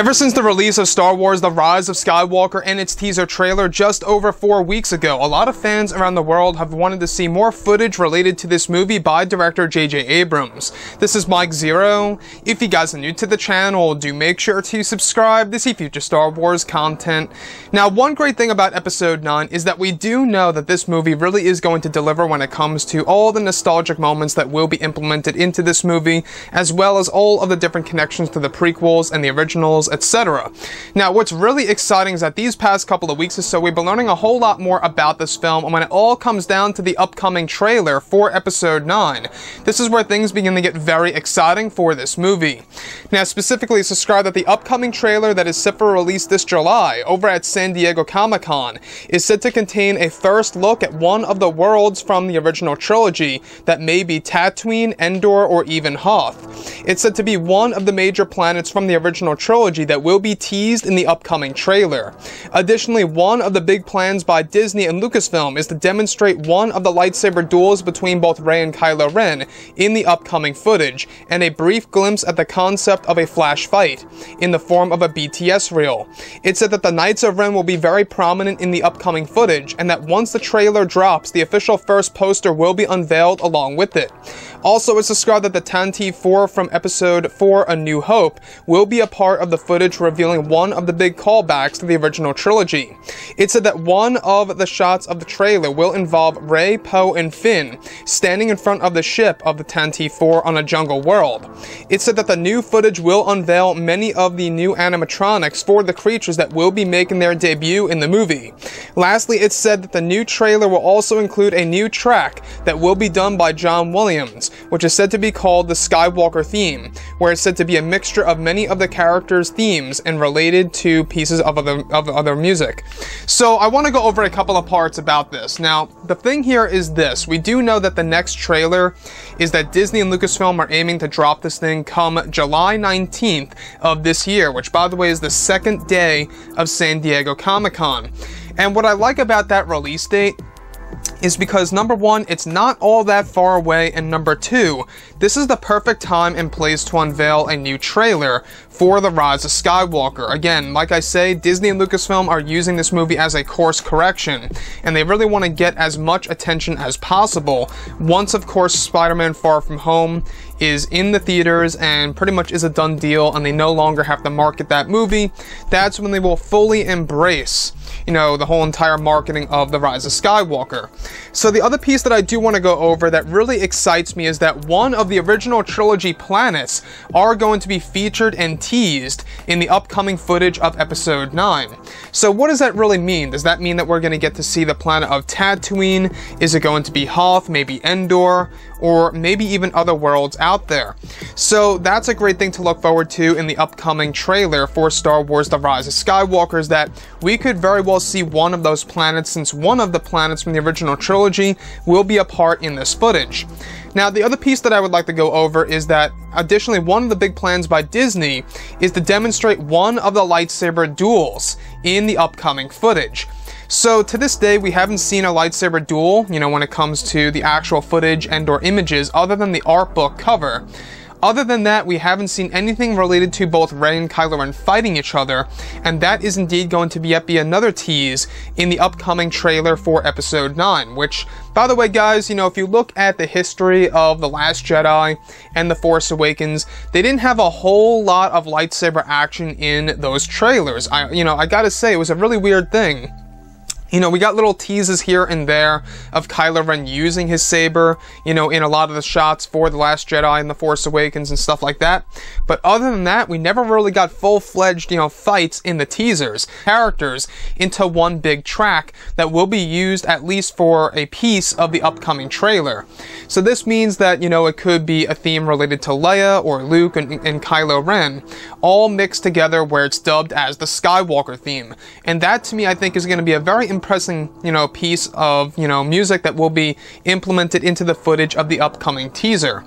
Ever since the release of Star Wars The Rise of Skywalker and its teaser trailer just over 4 weeks ago, a lot of fans around the world have wanted to see more footage related to this movie by director J.J. Abrams. This is Mike Zero. If you guys are new to the channel, do make sure to subscribe to see future Star Wars content. Now, one great thing about Episode 9 is that we do know that this movie really is going to deliver when it comes to all the nostalgic moments that will be implemented into this movie, as well as all of the different connections to the prequels and the originals, etc. Now, what's really exciting is that these past couple of weeks or so, we've been learning a whole lot more about this film, and when it all comes down to the upcoming trailer for Episode 9, this is where things begin to get very exciting for this movie. Now, specifically, subscribe that the upcoming trailer that is set for release this July over at San Diego Comic-Con is said to contain a first look at one of the worlds from the original trilogy that may be Tatooine, Endor, or even Hoth. It's said to be one of the major planets from the original trilogy that will be teased in the upcoming trailer. Additionally, one of the big plans by Disney and Lucasfilm is to demonstrate one of the lightsaber duels between both Rey and Kylo Ren in the upcoming footage, and a brief glimpse at the concept of a flash fight in the form of a BTS reel. It said that the Knights of Ren will be very prominent in the upcoming footage, and that once the trailer drops, the official first poster will be unveiled along with it. Also, it's described that the Tantive 4 from Episode 4 A New Hope will be a part of the footage, revealing one of the big callbacks to the original trilogy. It said that one of the shots of the trailer will involve Rey, Poe, and Finn standing in front of the ship of the Tantive 4 on a jungle world. It said that the new footage will unveil many of the new animatronics for the creatures that will be making their debut in the movie. Lastly, it said that the new trailer will also include a new track that will be done by John Williams, which is said to be called the Skywalker theme, where it's said to be a mixture of many of the characters' themes and related to pieces of other music. So I want to go over a couple of parts about this. Now, the thing here is this. We do know that the next trailer is that Disney and Lucasfilm are aiming to drop this thing come July 19th of this year, which, by the way, is the second day of San Diego Comic-Con. And what I like about that release date is because, number one, it's not all that far away, and number two, this is the perfect time and place to unveil a new trailer for The Rise of Skywalker. Again, like I say, Disney and Lucasfilm are using this movie as a course correction, and they really want to get as much attention as possible once, of course, Spider-Man Far From Home is in the theaters and pretty much is a done deal, and they no longer have to market that movie. That's when they will fully embrace, you know, the whole entire marketing of The Rise of Skywalker. So the other piece that I do want to go over that really excites me is that one of the original trilogy planets are going to be featured and teased in the upcoming footage of Episode 9. So what does that really mean? Does that mean that we're going to get to see the planet of Tatooine? Is it going to be Hoth, maybe Endor, or maybe even other worlds out there? So that's a great thing to look forward to in the upcoming trailer for Star Wars The Rise of Skywalker, is that we could very well see one of those planets, since one of the planets from the original trilogy will be a part in this footage. Now, the other piece that I would like to go over is that, additionally, one of the big plans by Disney is to demonstrate one of the lightsaber duels in the upcoming footage. So, to this day, we haven't seen a lightsaber duel, you know, when it comes to the actual footage and/or images, other than the art book cover. Other than that, we haven't seen anything related to both Rey and Kylo Ren fighting each other, and that is indeed going to be yet another tease in the upcoming trailer for Episode 9, which, by the way, guys, you know, if you look at the history of The Last Jedi and The Force Awakens, they didn't have a whole lot of lightsaber action in those trailers. I gotta say, it was a really weird thing. You know, we got little teases here and there of Kylo Ren using his saber, you know, in a lot of the shots for The Last Jedi and The Force Awakens and stuff like that. But other than that, we never really got full-fledged, you know, fights in the teasers, characters into one big track that will be used at least for a piece of the upcoming trailer. So this means that, you know, it could be a theme related to Leia or Luke and Kylo Ren, all mixed together where it's dubbed as the Skywalker theme. And that, to me, I think is going to be a very impressive, you know, piece of, you know, music that will be implemented into the footage of the upcoming teaser.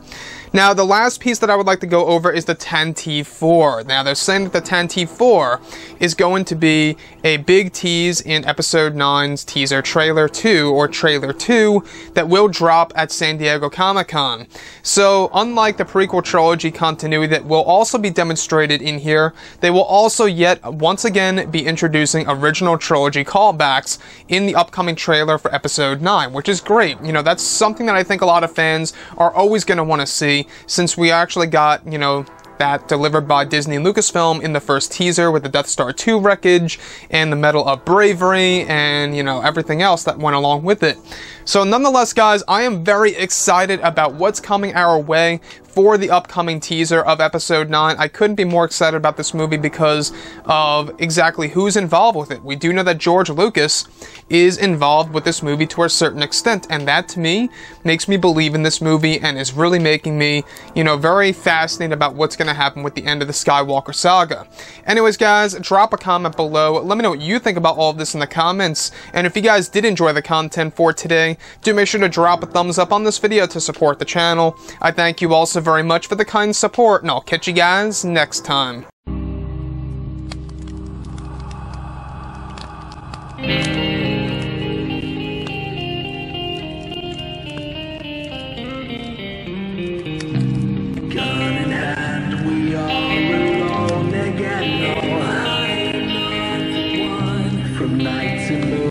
Now, the last piece that I would like to go over is the 10T4. Now, they're saying that the 10T4 is going to be a big tease in Episode 9's teaser trailer 2, or trailer 2, that will drop at San Diego Comic-Con. So, unlike the prequel trilogy continuity that will also be demonstrated in here, they will also yet once again be introducing original trilogy callbacks in the upcoming trailer for Episode 9, which is great. You know, that's something that I think a lot of fans are always going to want to see, since we actually got, you know, that delivered by Disney and Lucasfilm in the first teaser with the Death Star 2 wreckage and the Medal of Bravery and, you know, everything else that went along with it. So nonetheless, guys, I am very excited about what's coming our way for the upcoming teaser of Episode 9. I couldn't be more excited about this movie because of exactly who's involved with it. We do know that George Lucas is involved with this movie to a certain extent, and that to me makes me believe in this movie and is really making me, you know, very fascinated about what's going to happen with the end of the Skywalker saga. Anyways, guys, drop a comment below. Let me know what you think about all of this in the comments, and if you guys did enjoy the content for today, do make sure to drop a thumbs up on this video to support the channel. I thank you all so very much for the kind support, and I'll catch you guys next time. Gun in hand, we are alone again. No, I'm not the one from night to morning.